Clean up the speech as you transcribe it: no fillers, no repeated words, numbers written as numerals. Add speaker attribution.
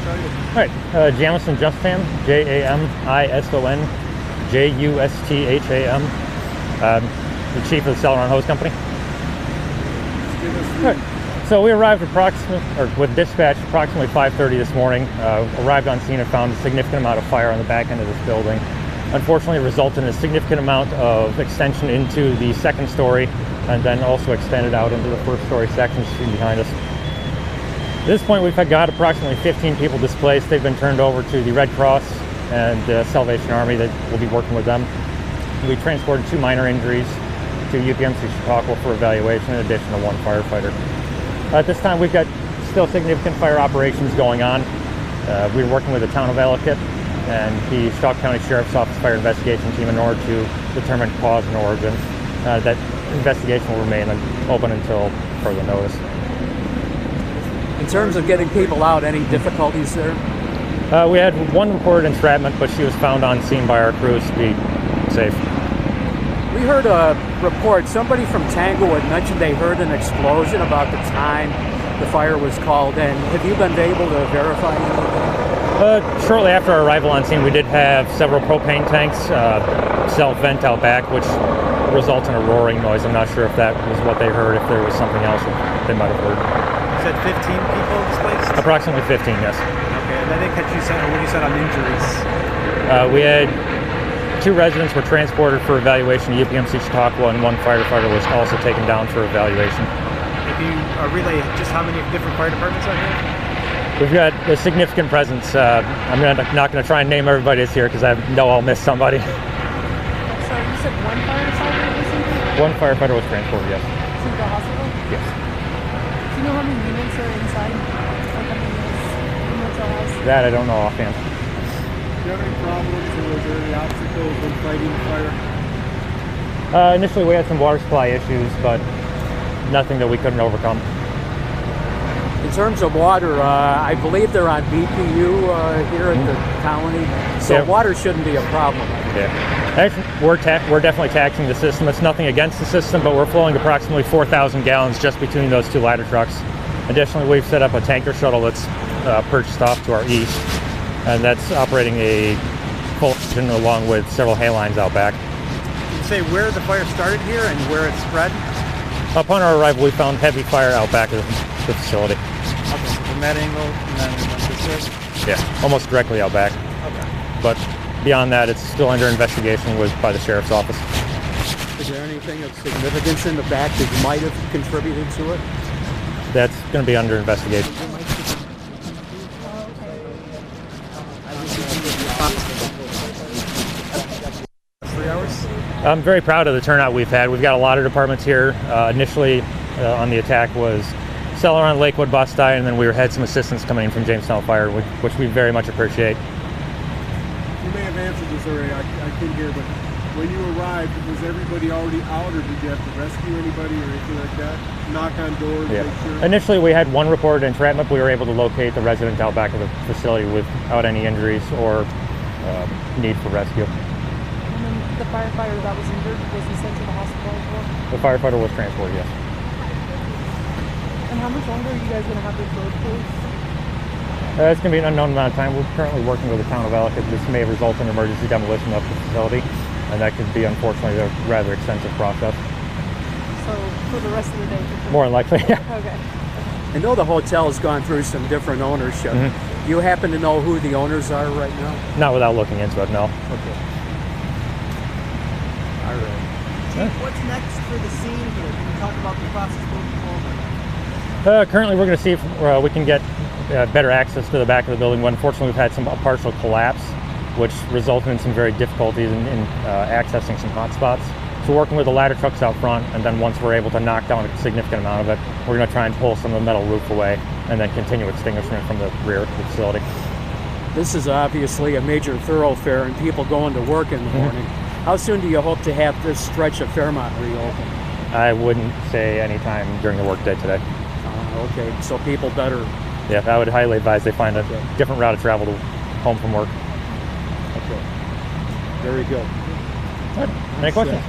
Speaker 1: All right, Jamison Justham, Jamison Justham, the chief of the Celoron Hose Company. All right. So we arrived with dispatch approximately 5:30 this morning. Arrived on scene and found a significant amount of fire on the back end of this building. Unfortunately, it resulted in a significant amount of extension into the second story, and then also extended out into the first story sections seen behind us. At this point, we've got approximately 15 people displaced. They've been turned over to the Red Cross and the Salvation Army that will be working with them. We transported 2 minor injuries to UPMC Chautauqua for evaluation, in addition to 1 firefighter. At this time, we've got still significant fire operations going on. We're working with the Town of Ellicott and the Chautauqua County Sheriff's Office Fire Investigation Team in order to determine cause and origin. That investigation will remain open until further notice.
Speaker 2: In terms of getting people out, any difficulties there?
Speaker 1: We had 1 reported entrapment, but she was found on scene by our crews to be safe.
Speaker 2: We heard a report, somebody from Tango had mentioned they heard an explosion about the time the fire was called in. Have you been able to verify anything?
Speaker 1: Shortly after our arrival on scene, we did have several propane tanks self-vent out back, which results in a roaring noise. I'm not sure if that was what they heard, if there was something else that they might have heard.
Speaker 3: You said 15 people displaced?
Speaker 1: Approximately 15, yes.
Speaker 3: Okay, and I didn't catch what you said on injuries.
Speaker 1: We had 2 residents were transported for evaluation to UPMC Chautauqua, and 1 firefighter was also taken down for evaluation.
Speaker 3: If you relay just how many different fire departments are here?
Speaker 1: We've got a significant presence. I'm not going to try and name everybody that's here because I know I'll miss somebody.
Speaker 4: So you said 1 firefighter was injured?
Speaker 1: 1 firefighter was transported, yes.
Speaker 4: To the hospital?
Speaker 1: Yes.
Speaker 4: Do you know how many units are inside? Like how many units the motel has?
Speaker 1: That I don't know offhand.
Speaker 5: Do you have any problems or was there any obstacles when fighting the fire?
Speaker 1: Initially we had some water supply issues, but nothing that we couldn't overcome.
Speaker 2: In terms of water, I believe they're on BPU here at the Colony, so
Speaker 1: yeah.
Speaker 2: Water shouldn't be a problem.
Speaker 1: Yeah. Actually, we're definitely taxing the system. It's nothing against the system, but we're flowing approximately 4,000 gallons just between those 2 ladder trucks. Additionally, we've set up a tanker shuttle that's purchased off to our east, and that's operating a full engine along with several hay lines out back.
Speaker 3: Can you say where the fire started here and where it spread?
Speaker 1: Upon our arrival, we found heavy fire out back of the facility.
Speaker 3: Okay, from that angle, and then it went this way?
Speaker 1: Yeah, almost directly out back.
Speaker 3: Okay.
Speaker 1: But beyond that, it's still under investigation by the Sheriff's Office.
Speaker 2: Is there anything of significance in the back that might have contributed to it?
Speaker 1: That's going to be under investigation. I'm very proud of the turnout we've had. We've got a lot of departments here. Initially on the attack was Celoron, Lakewood, Boston, and then we had some assistance coming in from Jameson Fire, which we very much appreciate.
Speaker 5: You may have answered this already, I couldn't hear, but when you arrived, was everybody already out or did you have to rescue anybody or anything like that? Knock on doors,
Speaker 1: Yeah.
Speaker 5: make sure?
Speaker 1: Initially we had 1 reported entrapment. We were able to locate the resident out back of the facility without any injuries or need for rescue.
Speaker 4: And then the firefighter that was injured, was he sent to the hospital as well?
Speaker 1: The firefighter was transported, yes.
Speaker 4: And how much longer are you guys going to have this road closed?
Speaker 1: It's going to be an unknown amount of time. We're currently working with the Town of Ellicott. This may result in emergency demolition of the facility, and that could be, unfortunately, a rather extensive process.
Speaker 4: So for the rest of the day?
Speaker 1: More than likely, yeah.
Speaker 4: Okay.
Speaker 2: I know the hotel has gone through some different ownership. Do you happen to know who the owners are right now?
Speaker 1: Not without looking into it, no.
Speaker 2: Okay. All right.
Speaker 3: Chief, what's next for the scene here? Can you talk about the process moving forward?
Speaker 1: Currently, we're going to see if we can get better access to the back of the building. Unfortunately, we've had some partial collapse, which resulted in some very difficulties in accessing some hot spots. So working with the ladder trucks out front, and then once we're able to knock down a significant amount of it, we're going to try and pull some of the metal roof away and then continue extinguishment from the rear of the facility.
Speaker 2: This is obviously a major thoroughfare and people going to work in the morning. How soon do you hope to have this stretch of Fairmount reopen?
Speaker 1: I wouldn't say any time during the workday today.
Speaker 2: Okay, so people better...
Speaker 1: Yeah, I would highly advise they find a different route of travel to home from work.
Speaker 2: Okay. Very good.
Speaker 1: Any questions?